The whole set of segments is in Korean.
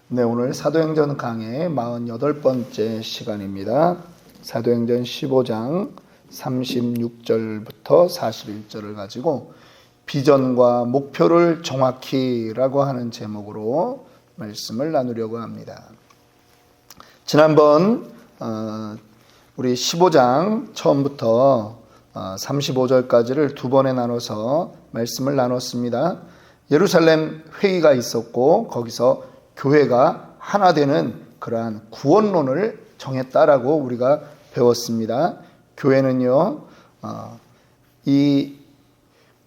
네, 오늘 사도행전 강의 48번째 시간입니다. 사도행전 15장 36절부터 41절을 가지고 비전과 목표를 정확히라고 하는 제목으로 말씀을 나누려고 합니다. 지난번 우리 15장 처음부터 35절까지를 두 번에 나눠서 말씀을 나눴습니다. 예루살렘 회의가 있었고 거기서 교회가 하나 되는 그러한 구원론을 정했다라고 우리가 배웠습니다. 교회는요, 이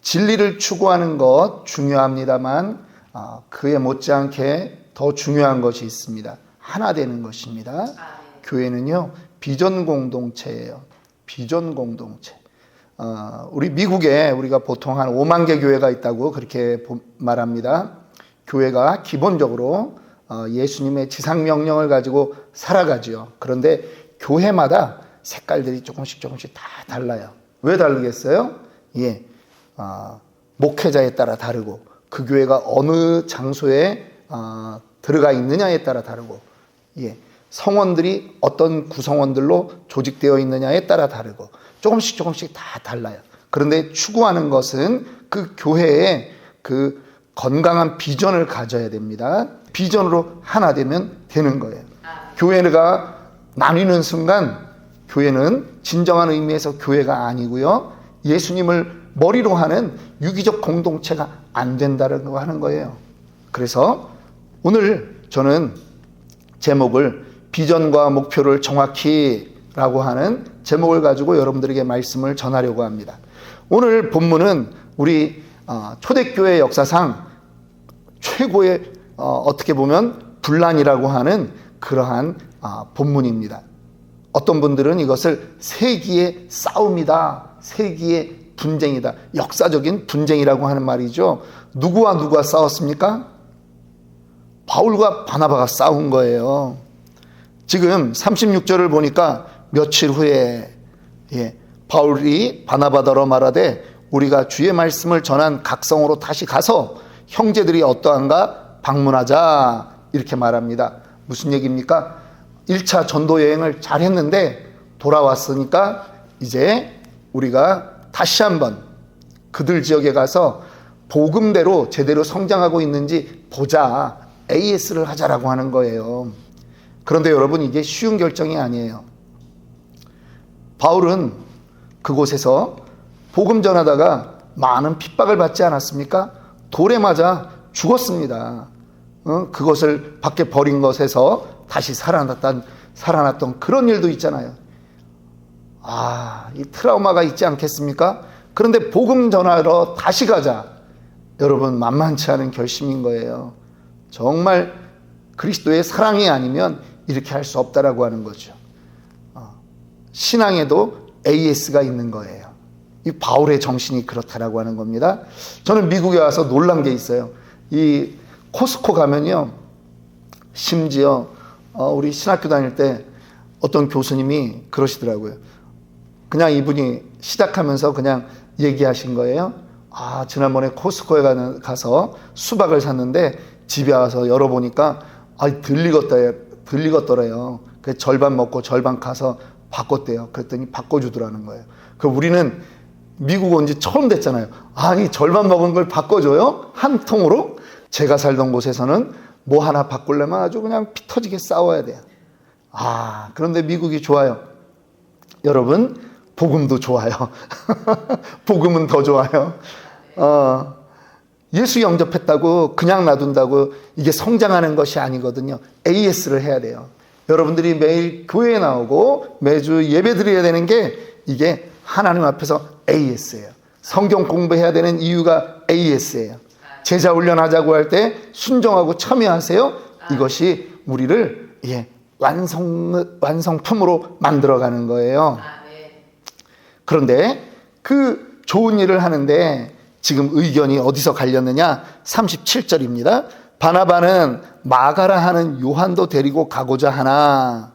진리를 추구하는 것 중요합니다만 그에 못지않게 더 중요한 것이 있습니다. 하나 되는 것입니다. 교회는요, 비전 공동체예요. 비전 공동체. 우리 미국에 우리가 보통 한 5만 개 교회가 있다고 그렇게 말합니다. 교회가 기본적으로 예수님의 지상명령을 가지고 살아가지요. 그런데 교회마다 색깔들이 조금씩 다 달라요. 왜 다르겠어요? 목회자에 따라 다르고 그 교회가 어느 장소에 들어가 있느냐에 따라 다르고 성원들이 어떤 구성원들로 조직되어 있느냐에 따라 다르고 조금씩 다 달라요. 그런데 추구하는 것은 그 교회의 그 건강한 비전을 가져야 됩니다. 비전으로 하나 되면 되는 거예요. 교회가 나뉘는 순간 교회는 진정한 의미에서 교회가 아니고요. 예수님을 머리로 하는 유기적 공동체가 안 된다고 하는 거예요. 그래서 오늘 저는 제목을 비전과 목표를 정확히라고 하는 제목을 가지고 여러분들에게 말씀을 전하려고 합니다. 오늘 본문은 우리 초대교회 역사상 최고의 어떻게 보면 분란이라고 하는 그러한 본문입니다. 어떤 분들은 이것을 세기의 싸움이다, 세기의 분쟁이다, 역사적인 분쟁이라고 하는 말이죠. 누구와 누가 싸웠습니까? 바울과 바나바가 싸운 거예요. 지금 36절을 보니까 며칠 후에 바울이 바나바더러 말하되 우리가 주의 말씀을 전한 각성으로 다시 가서 형제들이 어떠한가 방문하자 이렇게 말합니다. 무슨 얘기입니까? 1차 전도 여행을 잘 했는데 돌아왔으니까 이제 우리가 다시 한번 그들 지역에 가서 복음대로 제대로 성장하고 있는지 보자, AS를 하자라고 하는 거예요. 그런데 여러분, 이게 쉬운 결정이 아니에요. 바울은 그곳에서 복음 전하다가 많은 핍박을 받지 않았습니까? 돌에 맞아 죽었습니다. 그것을 밖에 버린 것에서 다시 살아났던 그런 일도 있잖아요. 이 트라우마가 있지 않겠습니까? 그런데 복음 전하러 다시 가자. 여러분, 만만치 않은 결심인 거예요. 정말 그리스도의 사랑이 아니면 이렇게 할 수 없다라고 하는 거죠. 신앙에도 AS가 있는 거예요. 이 바울의 정신이 그렇다라고 하는 겁니다. 저는 미국에 와서 놀란 게 있어요. 이 코스코 가면요, 심지어 우리 신학교 다닐 때 어떤 교수님이 그러시더라고요. 그냥 이분이 시작하면서 그냥 얘기하신 거예요. 지난번에 코스코에 가서 수박을 샀는데 집에 와서 열어보니까 들리겠더래요. 그래서 절반 먹고 절반 가서 바꿨대요. 그랬더니 바꿔주더라는 거예요. 우리는 미국 온 지 처음 됐잖아요. 이 절반 먹은 걸 바꿔줘요? 한 통으로? 제가 살던 곳에서는 뭐 하나 바꾸려면 아주 그냥 피 터지게 싸워야 돼요. 그런데 미국이 좋아요. 여러분, 복음도 좋아요. 복음은 더 좋아요. 예수 영접했다고 그냥 놔둔다고 이게 성장하는 것이 아니거든요. AS를 해야 돼요. 여러분들이 매일 교회에 나오고 매주 예배 드려야 되는 게 이게 하나님 앞에서 AS예요. 성경 공부해야 되는 이유가 AS예요. 제자 훈련하자고 할 때 순종하고 참여하세요. 이것이 우리를 완성품으로 만들어가는 거예요. 그런데 그 좋은 일을 하는데 지금 의견이 어디서 갈렸느냐? 37절입니다. 바나바는 마가라 하는 요한도 데리고 가고자 하나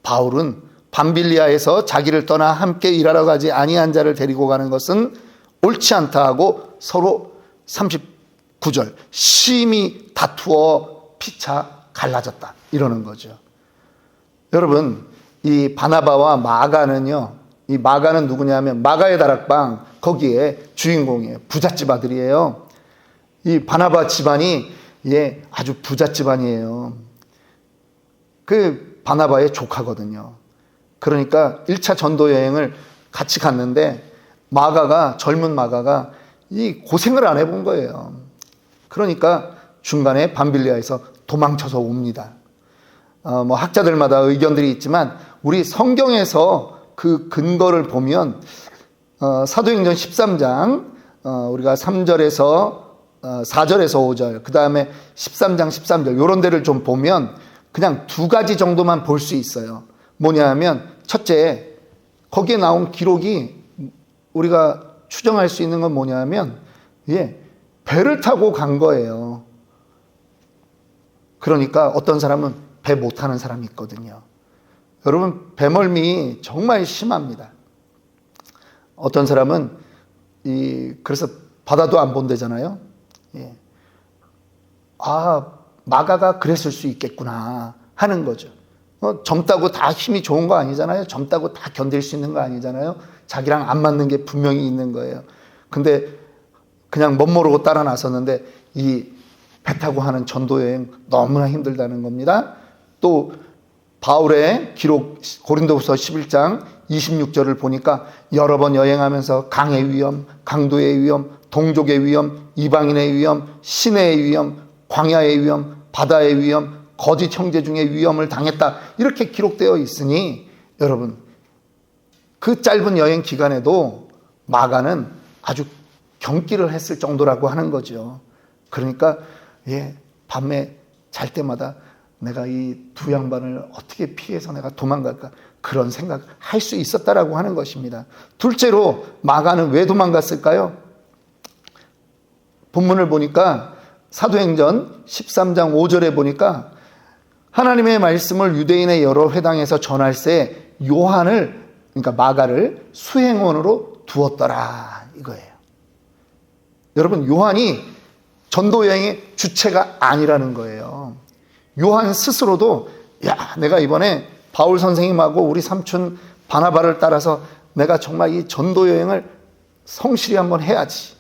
바울은 밤빌리아에서 자기를 떠나 함께 일하러 가지 아니한 자를 데리고 가는 것은 옳지 않다 하고 서로 39절 심히 다투어 피차 갈라졌다 이러는 거죠. 여러분, 이 바나바와 마가는요, 이 마가는 누구냐면 마가의 다락방 거기에 주인공이에요. 부잣집 아들이에요. 이 바나바 집안이 아주 부잣 집안이에요. 그 바나바의 조카거든요. 그러니까 1차 전도 여행을 같이 갔는데 젊은 마가가 이 고생을 안 해본 거예요. 그러니까 중간에 밤빌리아에서 도망쳐서 옵니다. 학자들마다 의견들이 있지만 우리 성경에서 그 근거를 보면 사도행전 13장 우리가 3절에서 4절에서 5절 그 다음에 13장 13절 이런 데를 좀 보면 그냥 두 가지 정도만 볼 수 있어요. 뭐냐면 첫째, 거기에 나온 기록이 우리가 추정할 수 있는 건 뭐냐면 배를 타고 간 거예요. 그러니까 어떤 사람은 배 못 타는 사람이 있거든요. 여러분, 배멀미 정말 심합니다. 어떤 사람은 그래서 바다도 안 본대잖아요. 마가가 그랬을 수 있겠구나 하는 거죠. 젊다고 다 힘이 좋은 거 아니잖아요. 젊다고 다 견딜 수 있는 거 아니잖아요. 자기랑 안 맞는 게 분명히 있는 거예요. 근데 그냥 멋모르고 따라 나섰는데 이 배 타고 하는 전도여행 너무나 힘들다는 겁니다. 또 바울의 기록 고린도후서 11장 26절을 보니까 여러 번 여행하면서 강의 위험, 강도의 위험, 동족의 위험, 이방인의 위험, 시내의 위험, 광야의 위험, 바다의 위험, 거짓 형제 중에 위험을 당했다 이렇게 기록되어 있으니 여러분, 그 짧은 여행 기간에도 마가는 아주 경기를 했을 정도라고 하는 거죠. 그러니까 밤에 잘 때마다 내가 이 두 양반을 어떻게 피해서 내가 도망갈까 그런 생각 할 수 있었다라고 하는 것입니다. 둘째로 마가는 왜 도망갔을까요? 본문을 보니까 사도행전 13장 5절에 보니까 하나님의 말씀을 유대인의 여러 회당에서 전할새 요한을, 그러니까 마가를 수행원으로 두었더라 이거예요. 여러분, 요한이 전도 여행의 주체가 아니라는 거예요. 요한 스스로도 내가 이번에 바울 선생님하고 우리 삼촌 바나바를 따라서 내가 정말 이 전도 여행을 성실히 한번 해야지.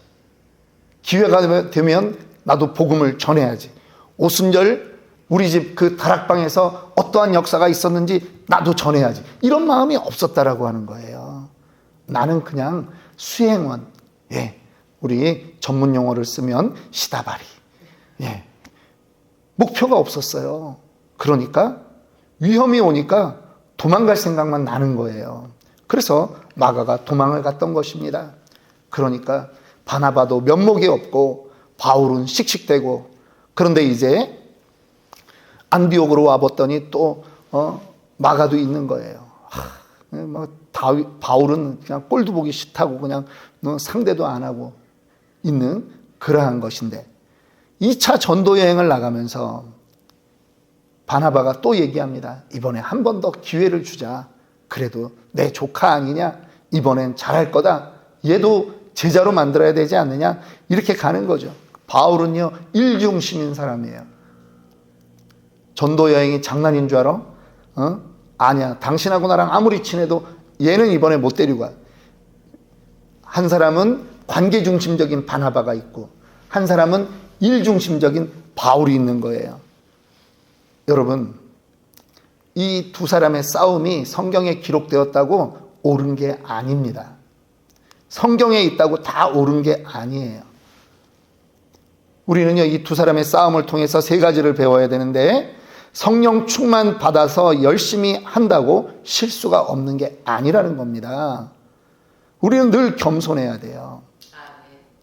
기회가 되면 나도 복음을 전해야지. 오순절 우리 집 그 다락방에서 어떠한 역사가 있었는지 나도 전해야지. 이런 마음이 없었다라고 하는 거예요. 나는 그냥 수행원. 우리 전문 용어를 쓰면 시다바리. 목표가 없었어요. 그러니까 위험이 오니까 도망갈 생각만 나는 거예요. 그래서 마가가 도망을 갔던 것입니다. 그러니까 바나바도 면목이 없고 바울은 씩씩대고, 그런데 이제 안디옥으로 와봤더니 또 마가도 있는 거예요. 바울은 그냥 꼴도 보기 싫다고 그냥 상대도 안 하고 있는 그러한 것인데, 2차 전도 여행을 나가면서 바나바가 또 얘기합니다. 이번에 한 번 더 기회를 주자. 그래도 내 조카 아니냐? 이번엔 잘할 거다. 얘도 제자로 만들어야 되지 않느냐? 이렇게 가는 거죠. 바울은요, 일중심인 사람이에요. 전도 여행이 장난인 줄 알아? 아니야. 당신하고 나랑 아무리 친해도 얘는 이번에 못 데리고 가. 한 사람은 관계중심적인 바나바가 있고 한 사람은 일중심적인 바울이 있는 거예요. 여러분, 이 두 사람의 싸움이 성경에 기록되었다고 옳은 게 아닙니다. 성경에 있다고 다 옳은 게 아니에요. 우리는요, 이 두 사람의 싸움을 통해서 세 가지를 배워야 되는데, 성령 충만 받아서 열심히 한다고 실수가 없는 게 아니라는 겁니다. 우리는 늘 겸손해야 돼요.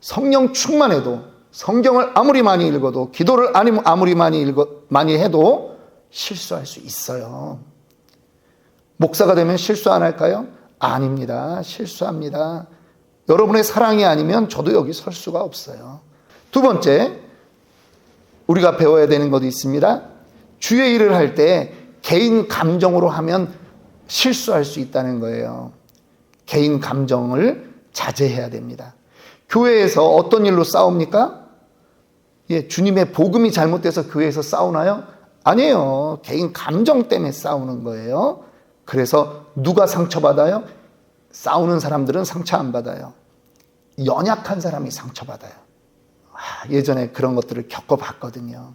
성령 충만해도, 성경을 아무리 많이 읽어도, 기도를 아무리 많이 해도 실수할 수 있어요. 목사가 되면 실수 안 할까요? 아닙니다. 실수합니다. 여러분의 사랑이 아니면 저도 여기 설 수가 없어요. 두 번째, 우리가 배워야 되는 것도 있습니다. 주의 일을 할 때 개인 감정으로 하면 실수할 수 있다는 거예요. 개인 감정을 자제해야 됩니다. 교회에서 어떤 일로 싸웁니까? 주님의 복음이 잘못돼서 교회에서 싸우나요? 아니에요. 개인 감정 때문에 싸우는 거예요. 그래서 누가 상처받아요? 싸우는 사람들은 상처 안 받아요. 연약한 사람이 상처받아요. 예전에 그런 것들을 겪어봤거든요.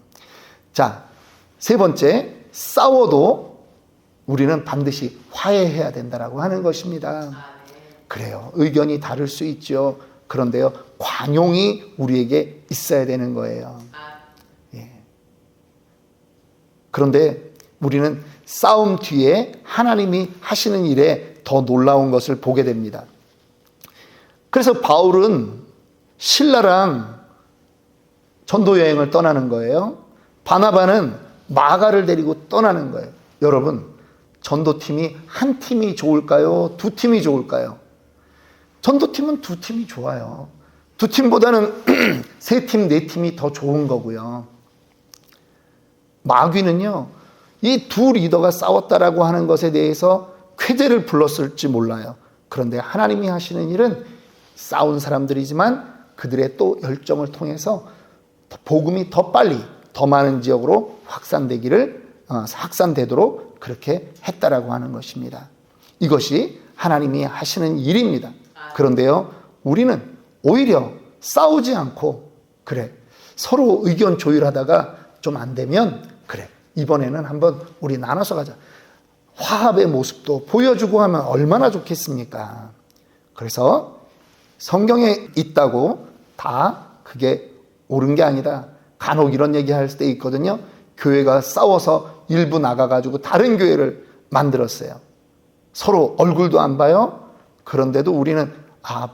자, 세 번째, 싸워도 우리는 반드시 화해해야 된다라고 하는 것입니다. 그래요. 의견이 다를 수 있죠. 그런데요, 관용이 우리에게 있어야 되는 거예요. 예. 그런데 우리는 싸움 뒤에 하나님이 하시는 일에 더 놀라운 것을 보게 됩니다. 그래서 바울은 신라랑 전도 여행을 떠나는 거예요. 바나바는 마가를 데리고 떠나는 거예요. 여러분, 전도팀이 한 팀이 좋을까요? 두 팀이 좋을까요? 전도팀은 두 팀이 좋아요. 두 팀보다는 세 팀, 네 팀이 더 좋은 거고요. 마귀는요, 이 두 리더가 싸웠다라고 하는 것에 대해서 쾌재를 불렀을지 몰라요. 그런데 하나님이 하시는 일은 싸운 사람들이지만 그들의 또 열정을 통해서 복음이 더 빨리, 더 많은 지역으로 확산되도록 그렇게 했다라고 하는 것입니다. 이것이 하나님이 하시는 일입니다. 그런데요, 우리는 오히려 싸우지 않고, 그래, 서로 의견 조율하다가 좀 안 되면, 그래, 이번에는 한번 우리 나눠서 가자. 화합의 모습도 보여주고 하면 얼마나 좋겠습니까? 그래서 성경에 있다고 다 그게 옳은 게 아니다. 간혹 이런 얘기 할 때 있거든요. 교회가 싸워서 일부 나가가지고 다른 교회를 만들었어요. 서로 얼굴도 안 봐요. 그런데도 우리는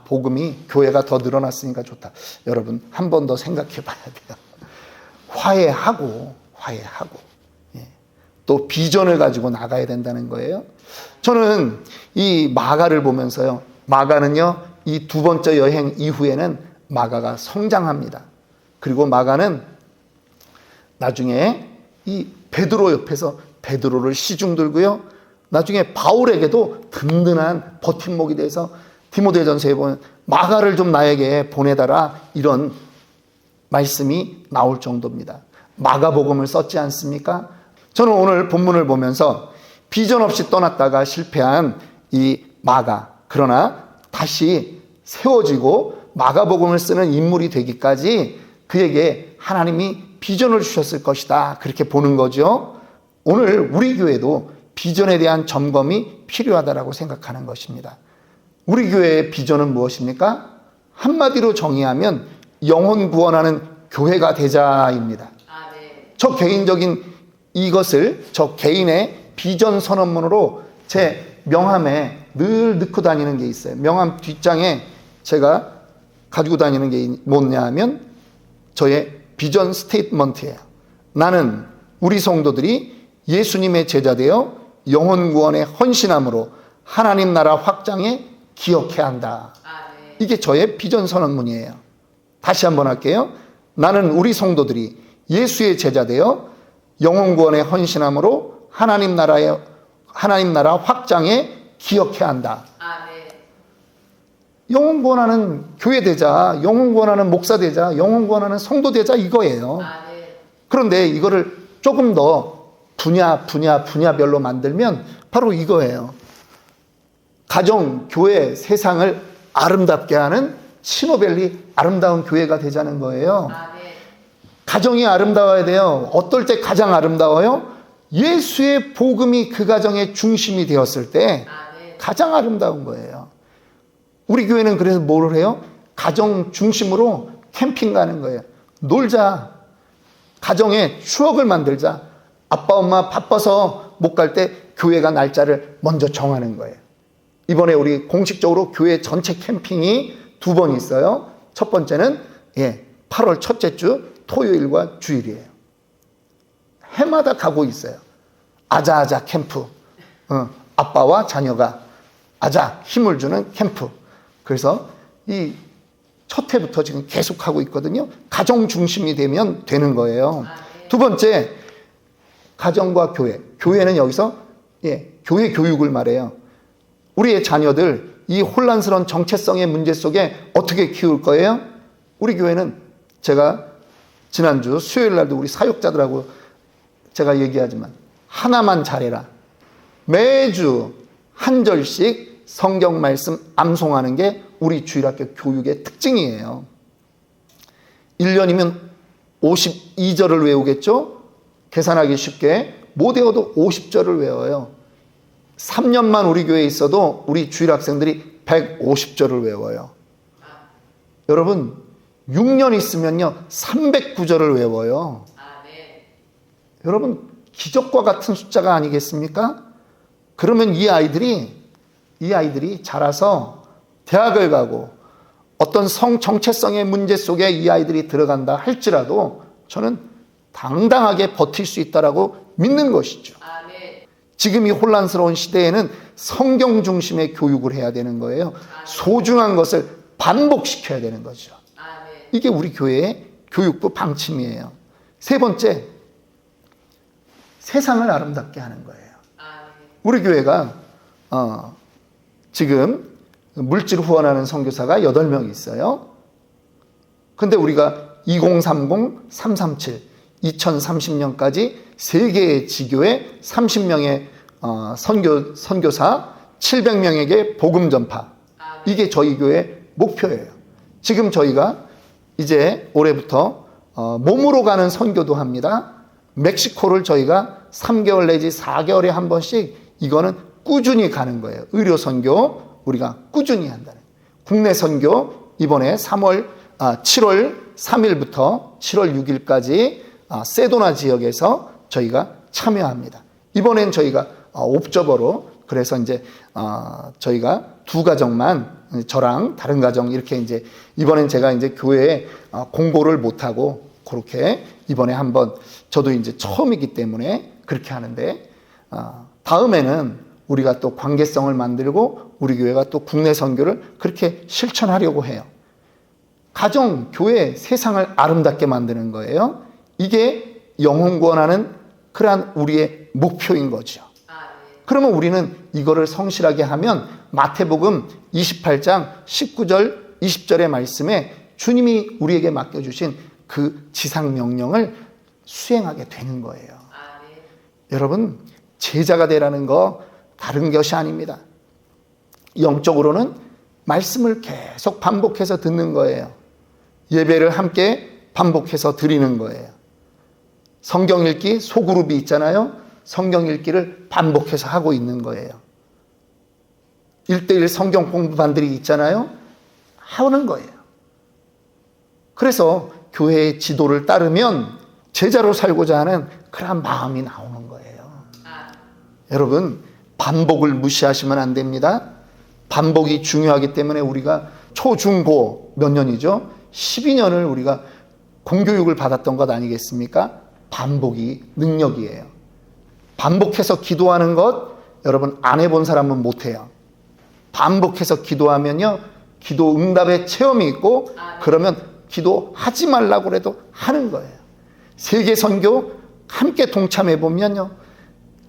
복음이 교회가 더 늘어났으니까 좋다. 여러분, 한 번 더 생각해 봐야 돼요. 화해하고 예. 또 비전을 가지고 나가야 된다는 거예요. 저는 이 마가를 보면서요, 마가는요, 이 두 번째 여행 이후에는 마가가 성장합니다. 그리고 마가는 나중에 이 베드로 옆에서 베드로를 시중 들고요, 나중에 바울에게도 든든한 버팀목이 돼서 디모데전서에 보면 마가를 좀 나에게 보내달라, 이런 말씀이 나올 정도입니다. 마가복음을 썼지 않습니까? 저는 오늘 본문을 보면서 비전 없이 떠났다가 실패한 이 마가, 그러나 다시 세워지고 마가복음을 쓰는 인물이 되기까지 그에게 하나님이 비전을 주셨을 것이다, 그렇게 보는 거죠. 오늘 우리 교회도 비전에 대한 점검이 필요하다고 생각하는 것입니다. 우리 교회의 비전은 무엇입니까? 한마디로 정의하면 영혼 구원하는 교회가 되자입니다. 저 개인적인 이것을 저 개인의 비전 선언문으로 제 명함에 늘 넣고 다니는 게 있어요. 명함 뒷장에 제가 가지고 다니는 게 뭐냐 하면 저의 비전 스테이트먼트예요. 나는 우리 성도들이 예수님의 제자 되어 영혼 구원에 헌신함으로 하나님 나라 확장에 기억해야 한다. 이게 저의 비전 선언문이에요. 다시 한번 할게요. 나는 우리 성도들이 예수의 제자 되어 영혼 구원에 헌신함으로 하나님 나라 확장에 기억해야 한다. 영혼 구원하는 교회 되자, 영혼 구원하는 목사 되자, 영혼 구원하는 성도 되자, 이거예요. 그런데 이거를 조금 더 분야별로 만들면 바로 이거예요. 가정, 교회, 세상을 아름답게 하는 신호밸리 아름다운 교회가 되자는 거예요. 가정이 아름다워야 돼요. 어떨 때 가장 아름다워요? 예수의 복음이 그 가정의 중심이 되었을 때 가장 아름다운 거예요. 우리 교회는 그래서 뭘 해요? 가정 중심으로 캠핑 가는 거예요. 놀자. 가정에 추억을 만들자. 아빠 엄마 바빠서 못 갈 때 교회가 날짜를 먼저 정하는 거예요. 이번에 우리 공식적으로 교회 전체 캠핑이 2번 있어요. 첫 번째는 8월 첫째 주 토요일과 주일이에요. 해마다 가고 있어요. 아자아자 캠프. 아빠와 자녀가 아자 힘을 주는 캠프. 그래서 이 첫 해부터 지금 계속하고 있거든요. 가정 중심이 되면 되는 거예요. 두 번째, 가정과 교회. 교회는 여기서 교회 교육을 말해요. 우리의 자녀들 이 혼란스러운 정체성의 문제 속에 어떻게 키울 거예요? 우리 교회는 제가 지난주 수요일 날도 우리 사역자들하고 제가 얘기하지만 하나만 잘해라. 매주 한 절씩 성경 말씀 암송하는 게 우리 주일학교 교육의 특징이에요. 1년이면 52절을 외우겠죠? 계산하기 쉽게 못 외워도 50절을 외워요. 3년만 우리 교회에 있어도 우리 주일학생들이 150절을 외워요. 여러분 6년 있으면요 309절을 외워요. 여러분 기적과 같은 숫자가 아니겠습니까? 그러면 이 아이들이 자라서 대학을 가고 어떤 정체성의 문제 속에 이 아이들이 들어간다 할지라도 저는 당당하게 버틸 수 있다라고 믿는 것이죠. 지금 이 혼란스러운 시대에는 성경 중심의 교육을 해야 되는 거예요. 소중한 것을 반복시켜야 되는 거죠. 이게 우리 교회의 교육부 방침이에요. 세 번째, 세상을 아름답게 하는 거예요. 우리 교회가 지금 물질 후원하는 선교사가 8명 있어요. 근데 우리가 2030, 337, 2030년까지 3개의 지교에 30명의 선교사, 700명에게 복음 전파. 이게 저희 교회 목표예요. 지금 저희가 이제 올해부터 몸으로 가는 선교도 합니다. 멕시코를 저희가 3개월 내지 4개월에 한 번씩 이거는 꾸준히 가는 거예요. 의료 선교 우리가 꾸준히 한다는. 국내 선교 이번에 7월 3일부터 7월 6일까지 세도나 지역에서 저희가 참여합니다. 이번엔 저희가 옵저버로 그래서 이제 저희가 2가정만 저랑 다른 가정 이렇게 이제 이번엔 제가 이제 교회에 공고를 못 하고 그렇게 이번에 한번 저도 이제 처음이기 때문에 그렇게 하는데 다음에는 우리가 또 관계성을 만들고 우리 교회가 또 국내 선교를 그렇게 실천하려고 해요. 가정, 교회, 세상을 아름답게 만드는 거예요. 이게 영혼 구원하는 그러한 우리의 목표인 거죠. 그러면 우리는 이거를 성실하게 하면 마태복음 28장 19절 20절의 말씀에 주님이 우리에게 맡겨주신 그 지상 명령을 수행하게 되는 거예요. 여러분 제자가 되라는 거 다른 것이 아닙니다. 영적으로는 말씀을 계속 반복해서 듣는 거예요. 예배를 함께 반복해서 드리는 거예요. 성경 읽기 소그룹이 있잖아요. 성경 읽기를 반복해서 하고 있는 거예요. 1:1 성경 공부반들이 있잖아요. 하는 거예요. 그래서 교회의 지도를 따르면 제자로 살고자 하는 그런 마음이 나오는 거예요. 여러분 반복을 무시하시면 안 됩니다. 반복이 중요하기 때문에 우리가 초중고 몇 년이죠? 12년을 우리가 공교육을 받았던 것 아니겠습니까? 반복이 능력이에요. 반복해서 기도하는 것 여러분 안 해본 사람은 못해요. 반복해서 기도하면요 기도 응답의 체험이 있고 그러면 기도하지 말라고 해도 하는 거예요. 세계 선교 함께 동참해 보면요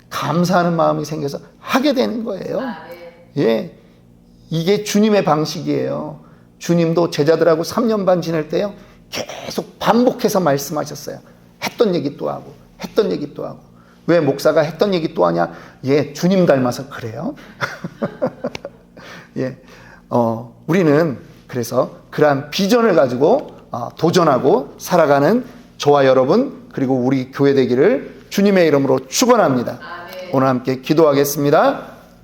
감사하는 마음이 생겨서 하게 되는 거예요. 예, 이게 주님의 방식이에요. 주님도 제자들하고 3년 반 지낼 때요 계속 반복해서 말씀하셨어요. 했던 얘기 또 하고 했던 얘기 또 하고. 왜 목사가 했던 얘기 또 하냐? 예, 주님 닮아서 그래요. 예, 우리는 그래서 그러한 비전을 가지고 도전하고 살아가는 저와 여러분 그리고 우리 교회 되기를 주님의 이름으로 축원합니다. 오늘 함께 기도하겠습니다.